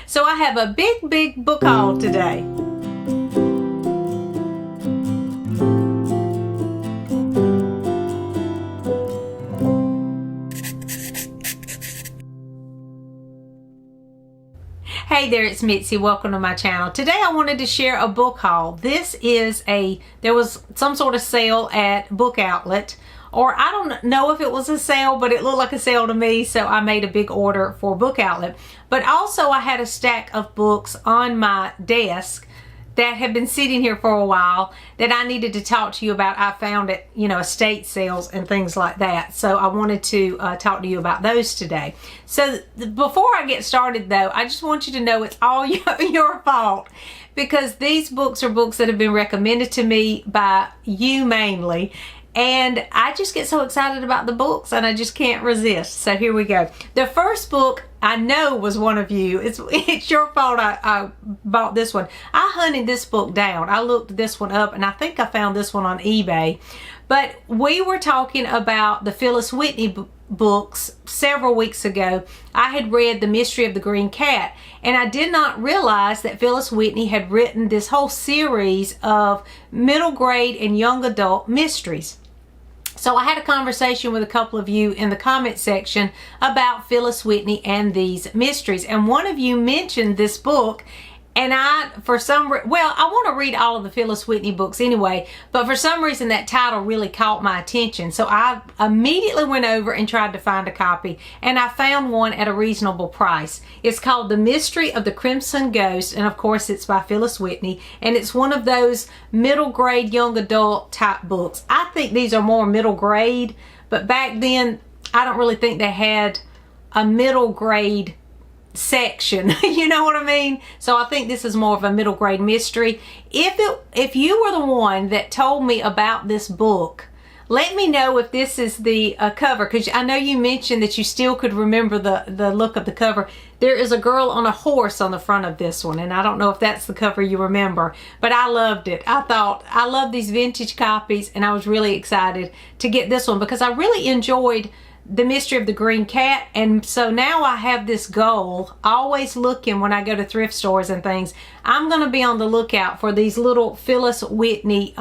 So I have a big book haul today. Hey there, it's Mitzi. Welcome to my channel. Today I wanted to share a book haul. There was some sort of sale at Book Outlet, or I don't know if it was a sale, but it looked like a sale to me, so I made a big order for Book Outlet. But also I had a stack of books on my desk that have been sitting here for a while that I needed to talk to you about. I found at, estate sales and things like that. So I wanted to talk to you about those today. So before I get started though, I just want you to know it's all your fault, because these books are books that have been recommended to me by you mainly. And I just get so excited about the books and I just can't resist. So here we go. The first book I know was one of you. It's your fault I bought this one. I hunted this book down. I looked this one up and I think I found this one on eBay. But we were talking about the Phyllis Whitney books several weeks ago. I had read The Mystery of the Green Cat, and I did not realize that Phyllis Whitney had written this whole series of middle grade and young adult mysteries. So I had a conversation with a couple of you in the comment section about Phyllis Whitney and these mysteries, and one of you mentioned this book. And I want to read all of the Phyllis Whitney books anyway, but for some reason that title really caught my attention. So I immediately went over and tried to find a copy, and I found one at a reasonable price. It's called The Mystery of the Crimson Ghost, and of course it's by Phyllis Whitney, and it's one of those middle grade young adult type books. I think these are more middle grade, but back then I don't really think they had a middle grade section. You know what I mean? So I think this is more of a middle grade mystery. If you were the one that told me about this book, let me know if this is the cover, because I know you mentioned that you still could remember the look of the cover. There is a girl on a horse on the front of this one, and I don't know if that's the cover you remember, but I loved it. I love these vintage copies, and I was really excited to get this one because I really enjoyed The Mystery of the Green Cat. And so now I have this goal, always looking when I go to thrift stores and things, I'm going to be on the lookout for these little Phyllis Whitney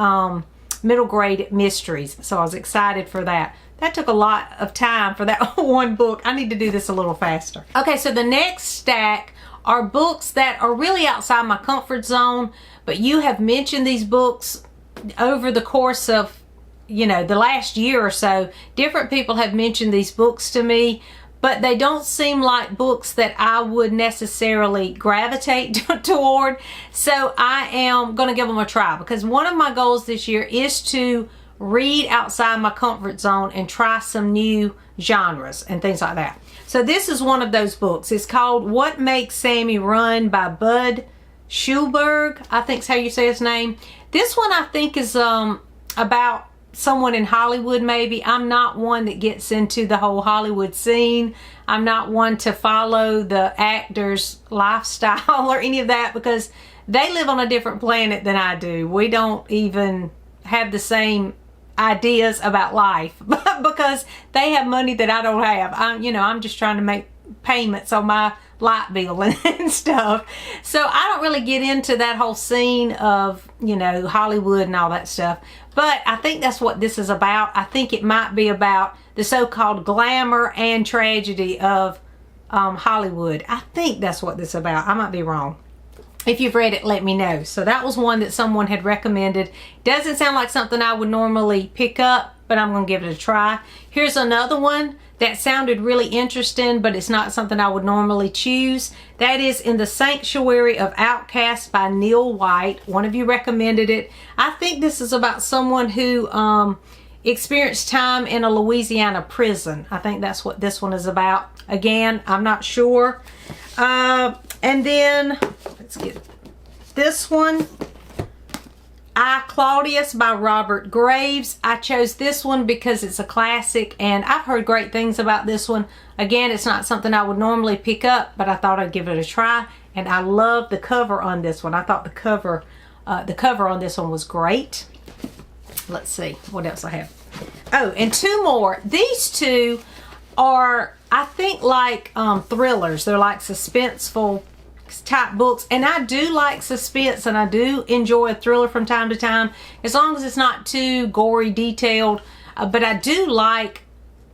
middle grade mysteries. So I was excited for that. That took a lot of time for that one book. I need to do this a little faster. Okay, so the next stack are books that are really outside my comfort zone, but you have mentioned these books over the course of the last year or so. Different people have mentioned these books to me, but they don't seem like books that I would necessarily gravitate toward. So I am going to give them a try, because one of my goals this year is to read outside my comfort zone and try some new genres and things like that. So this is one of those books. It's called What Makes Sammy Run by Bud Schulberg, I think is how you say his name. This one I think is about someone in Hollywood maybe. I'm not one that gets into the whole Hollywood scene. I'm not one to follow the actors' lifestyle or any of that, because they live on a different planet than I do. We don't even have the same ideas about life because they have money that I don't have. I'm just trying to make payments on my light bill and stuff. So I don't really get into that whole scene of, Hollywood and all that stuff. But I think that's what this is about. I think it might be about the so-called glamour and tragedy of Hollywood. I think that's what this is about. I might be wrong. If you've read it, let me know. So that was one that someone had recommended. Doesn't sound like something I would normally pick up, but I'm going to give it a try. Here's another one that sounded really interesting, but it's not something I would normally choose. That is In the Sanctuary of Outcasts by Neil White. One of you recommended it. I think this is about someone who experienced time in a Louisiana prison. I think that's what this one is about. Again, I'm not sure. And then, let's get this one. I, Claudius by Robert Graves. I chose this one because it's a classic and I've heard great things about this one. Again, it's not something I would normally pick up, but I thought I'd give it a try. And I love the cover on this one. I thought the cover on this one was great. Let's see what else I have. Oh, and two more. These two are, I think, like thrillers. They're like suspenseful type books, and I do like suspense, and I do enjoy a thriller from time to time, as long as it's not too gory, detailed, but I do like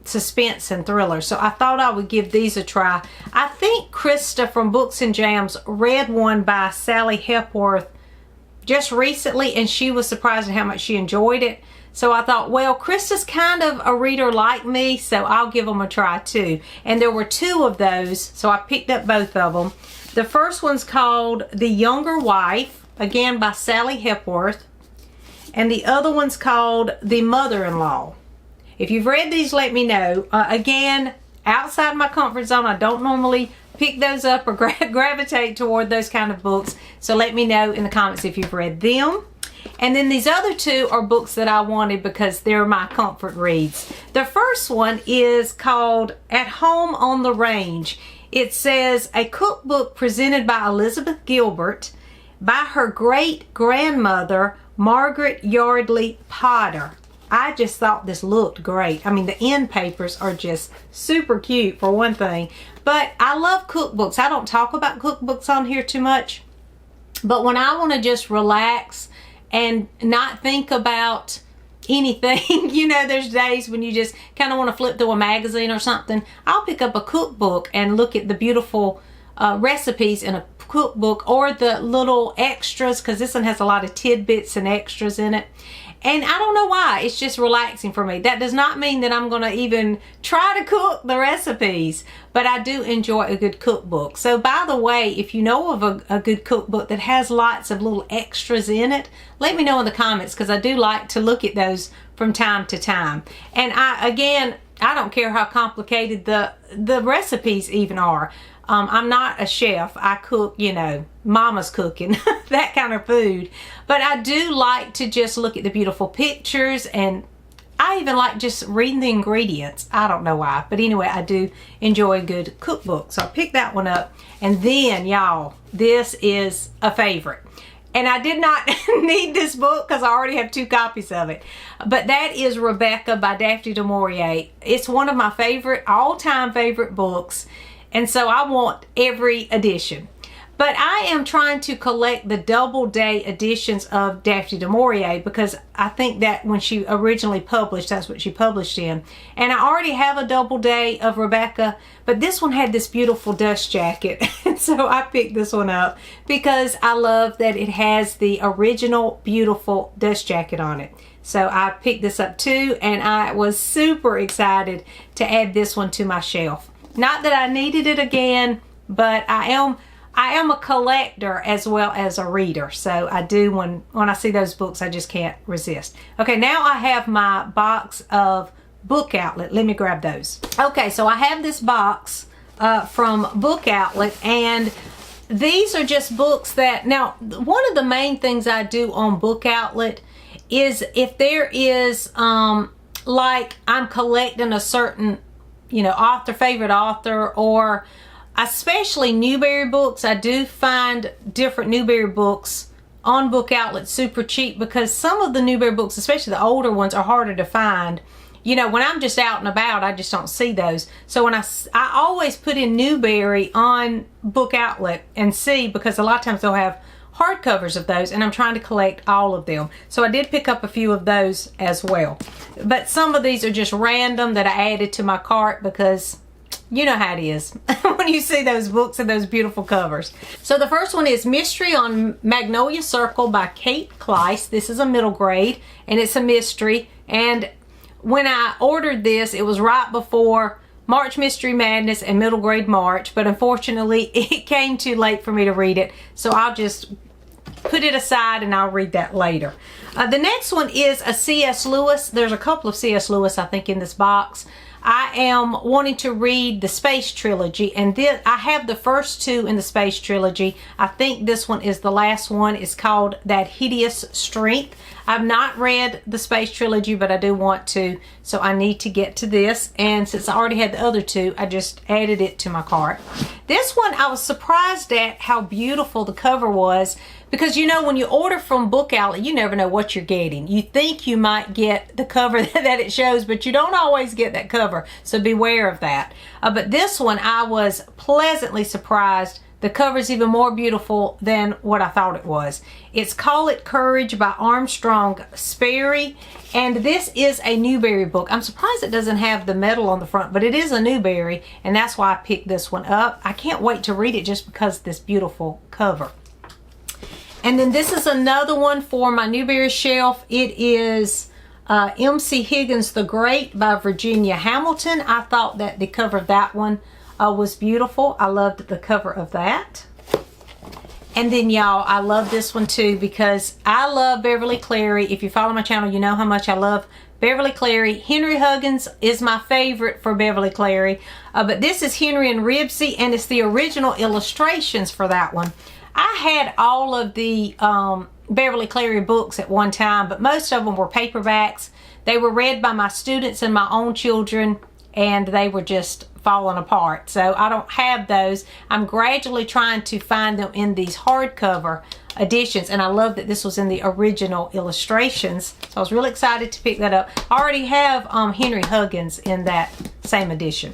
suspense and thriller, so I thought I would give these a try. I think Krista from Books and Jams read one by Sally Hepworth just recently, and she was surprised at how much she enjoyed it. So I thought, well, Krista's kind of a reader like me, so I'll give them a try too. And there were 2 of those, so I picked up both of them. The first one's called The Younger Wife, again by Sally Hepworth. And the other one's called The Mother-in-Law. If you've read these, let me know. Again, outside my comfort zone, I don't normally pick those up or gravitate toward those kind of books. So let me know in the comments if you've read them. And then these other 2 are books that I wanted because they're my comfort reads. The first one is called At Home on the Range. It says, a cookbook presented by Elizabeth Gilbert by her great-grandmother, Margaret Yardley Potter. I just thought this looked great. I mean, the end papers are just super cute for one thing. But I love cookbooks. I don't talk about cookbooks on here too much. But when I want to just relax and not think about anything, you know, there's days when you just kind of want to flip through a magazine or something, I'll pick up a cookbook and look at the beautiful recipes in a cookbook, or the little extras, because this one has a lot of tidbits and extras in it. And I don't know why, it's just relaxing for me. That does not mean that I'm going to even try to cook the recipes, but I do enjoy a good cookbook. So by the way, if you know of a good cookbook that has lots of little extras in it, let me know in the comments, because I do like to look at those from time to time. And I don't care how complicated the recipes even are. I'm not a chef. I cook, you know, mama's cooking, that kind of food. But I do like to just look at the beautiful pictures, and I even like just reading the ingredients. I don't know why. But anyway, I do enjoy a good cookbook. So I picked that one up. And then, y'all, this is a favorite. And I did not need this book because I already have 2 copies of it. But that is Rebecca by Daphne du Maurier. It's one of my favorite, all-time favorite books. And so I want every edition. But I am trying to collect the double-day editions of Daphne du Maurier, because I think that when she originally published, that's what she published in. And I already have a double day of Rebecca, but this one had this beautiful dust jacket. And so I picked this one up because I love that it has the original beautiful dust jacket on it. So I picked this up too, and I was super excited to add this one to my shelf. Not that I needed it again, but I am a collector as well as a reader. So I do, when I see those books, I just can't resist. Okay, now I have my box of Book Outlet. Let me grab those. Okay, so I have this box from Book Outlet, and these are just books that, now one of the main things I do on Book Outlet is if there is like I'm collecting a certain, you know, favorite author, or especially Newbery books. I do find different Newbery books on Book Outlet super cheap, because some of the Newbery books, especially the older ones, are harder to find. You know, when I'm just out and about, I just don't see those. So when I always put in Newbery on Book Outlet and see, because a lot of times they'll have hardcovers of those, and I'm trying to collect all of them. So I did pick up a few of those as well. But some of these are just random that I added to my cart, because you know how it is when you see those books and those beautiful covers. So the first one is Mystery on Magnolia Circle by Kate Kleiss. This is a middle grade, and it's a mystery. And when I ordered this, it was right before March Mystery Madness and Middle Grade March, but unfortunately it came too late for me to read it. So I'll just put it aside and I'll read that later. The next one is a C.S. Lewis. There's a couple of C.S. Lewis, I think, in this box. I am wanting to read the Space Trilogy, and then I have the first 2 in the Space Trilogy. I think this one is the last one. It's called That Hideous Strength. I've not read the Space Trilogy, but I do want to, so I need to get to this. And since I already had the other 2, I just added it to my cart. This one, I was surprised at how beautiful the cover was, because you know, when you order from Book Outlet, you never know what you're getting. You think you might get the cover that it shows, but you don't always get that cover, so beware of that. But this one, I was pleasantly surprised the cover is even more beautiful than what I thought it was. It's Call It Courage by Armstrong Sperry, and this is a Newbery book. I'm surprised it doesn't have the medal on the front, but it is a Newbery, and that's why I picked this one up. I can't wait to read it just because of this beautiful cover. And then this is another one for my Newbery shelf. It is M.C. Higgins the Great by Virginia Hamilton. I thought that the cover of that one was beautiful. I loved the cover of that. And then y'all, I love this one too because I love Beverly Cleary. If you follow my channel, you know how much I love Beverly Cleary. Henry Huggins is my favorite for Beverly Cleary. But this is Henry and Ribsy, and it's the original illustrations for that one. I had all of the Beverly Cleary books at one time, but most of them were paperbacks. They were read by my students and my own children, and they were just falling apart. So I don't have those. I'm gradually trying to find them in these hardcover editions, and I love that this was in the original illustrations. So I was really excited to pick that up. I already have Henry Huggins in that same edition.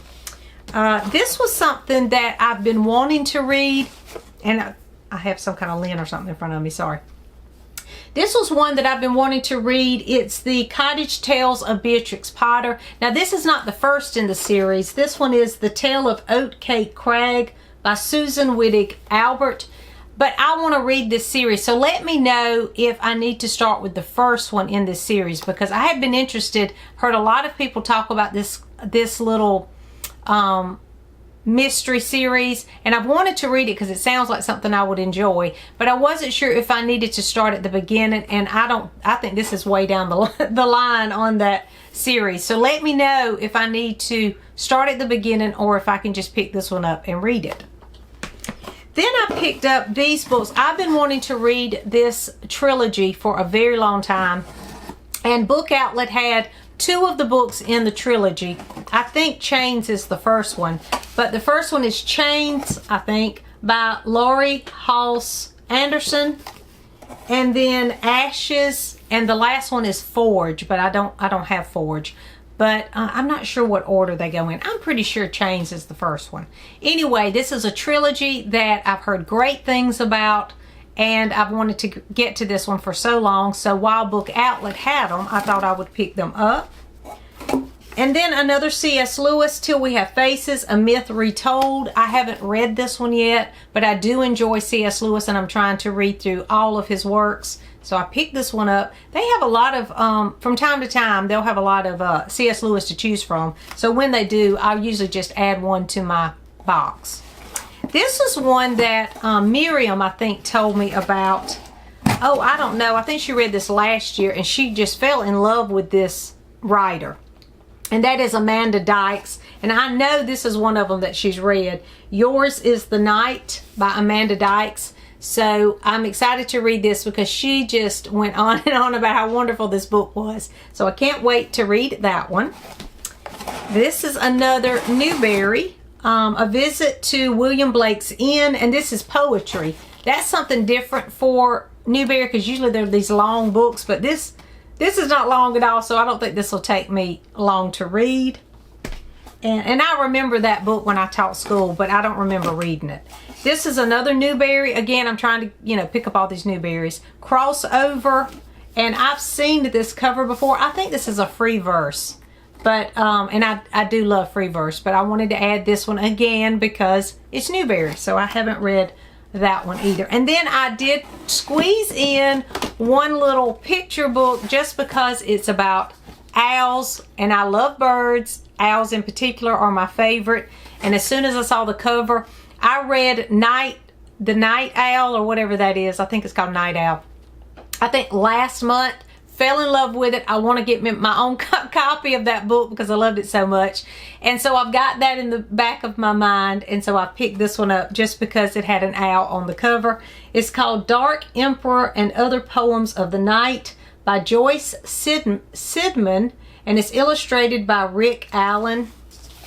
This was something that I've been wanting to read, and I have some kind of lint or something in front of me, sorry. This was one that I've been wanting to read. It's the Cottage Tales of Beatrix Potter. Now this is not the first in the series. This one is The Tale of Oatcake Crag by Susan Wittig Albert. But I want to read this series, so let me know if I need to start with the first one in this series, because I have been interested, heard a lot of people talk about this little mystery series, and I've wanted to read it because it sounds like something I would enjoy, but I wasn't sure if I needed to start at the beginning, and I think this is way down the line on that series. So let me know if I need to start at the beginning or if I can just pick this one up and read it. Then I picked up these books. I've been wanting to read this trilogy for a very long time, and Book Outlet had two of the books in the trilogy. I think Chains is the first one, but the first one is Chains, I think, by Laurie Halse Anderson, and then Ashes, and the last one is Forge, but I don't have Forge, but I'm not sure what order they go in. I'm pretty sure Chains is the first one. Anyway, this is a trilogy that I've heard great things about, and I've wanted to get to this one for so long, so while Book Outlet had them, I thought I would pick them up. And then another C.S. Lewis, Till We Have Faces, A Myth Retold. I haven't read this one yet, but I do enjoy C.S. Lewis, and I'm trying to read through all of his works, so I picked this one up. They have a lot of, from time to time, they'll have a lot of C.S. Lewis to choose from, so when they do, I'll usually just add one to my box. This is one that Miriam, I think, told me about. Oh, I don't know. I think she read this last year, and she just fell in love with this writer. And that is Amanda Dykes. And I know this is one of them that she's read. Yours is the Night by Amanda Dykes. So I'm excited to read this because she just went on and on about how wonderful this book was. So I can't wait to read that one. This is another Newbery. A Visit to William Blake's Inn, and this is poetry. That's something different for Newbery because usually they're these long books, but this is not long at all, so I don't think this will take me long to read. And I remember that book when I taught school, but I don't remember reading it. This is another Newbery. Again, I'm trying to, pick up all these Newberries. Crossover, and I've seen this cover before. I think this is a free verse. But, and I do love free verse, but I wanted to add this one again because it's Newbery, so I haven't read that one either. And then I did squeeze in one little picture book just because it's about owls, and I love birds. Owls in particular are my favorite. And as soon as I saw the cover, I read The Night Owl, or whatever that is. I think it's called Night Owl. I think last month. Fell in love with it. I want to get my own copy of that book because I loved it so much. And so I've got that in the back of my mind. And so I picked this one up just because it had an owl on the cover. It's called Dark Emperor and Other Poems of the Night by Joyce Sidman. And it's illustrated by Rick Allen.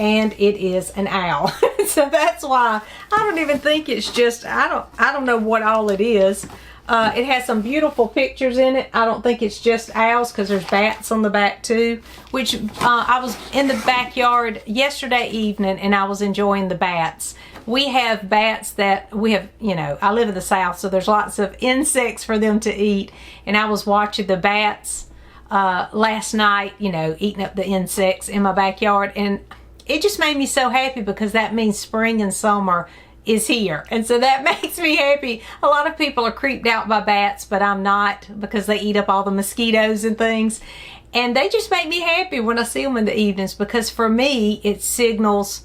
And it is an owl. So that's why I don't even think it's just, I don't know what all it is. It has some beautiful pictures in it. I don't think it's just owls because there's bats on the back too, which I was in the backyard yesterday evening and I was enjoying the bats. we have bats that we have, you know, I live in the South, so there's lots of insects for them to eat. And I was watching the bats last night, you know, eating up the insects in my backyard. And it just made me so happy because that means spring and summer is here. And so that makes me happy. A lot of people are creeped out by bats, but I'm not, because they eat up all the mosquitoes and things. And they just make me happy when I see them in the evenings, because for me, it signals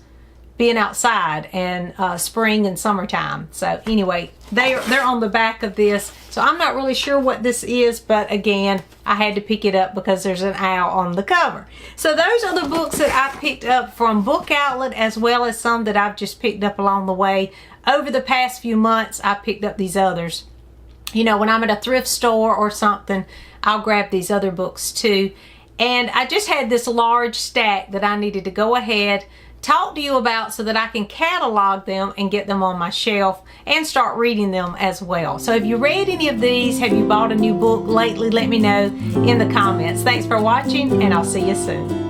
being outside and spring and summertime. So anyway, they're on the back of this. So I'm not really sure what this is, but again, I had to pick it up because there's an owl on the cover. So those are the books that I picked up from Book Outlet, as well as some that I've just picked up along the way. Over the past few months, I picked up these others. You know, when I'm at a thrift store or something, I'll grab these other books too. And I just had this large stack that I needed to go ahead, talk to you about, so that I can catalog them and get them on my shelf and start reading them as well. So have you read any of these? Have you bought a new book lately? Let me know in the comments. Thanks for watching, and I'll see you soon.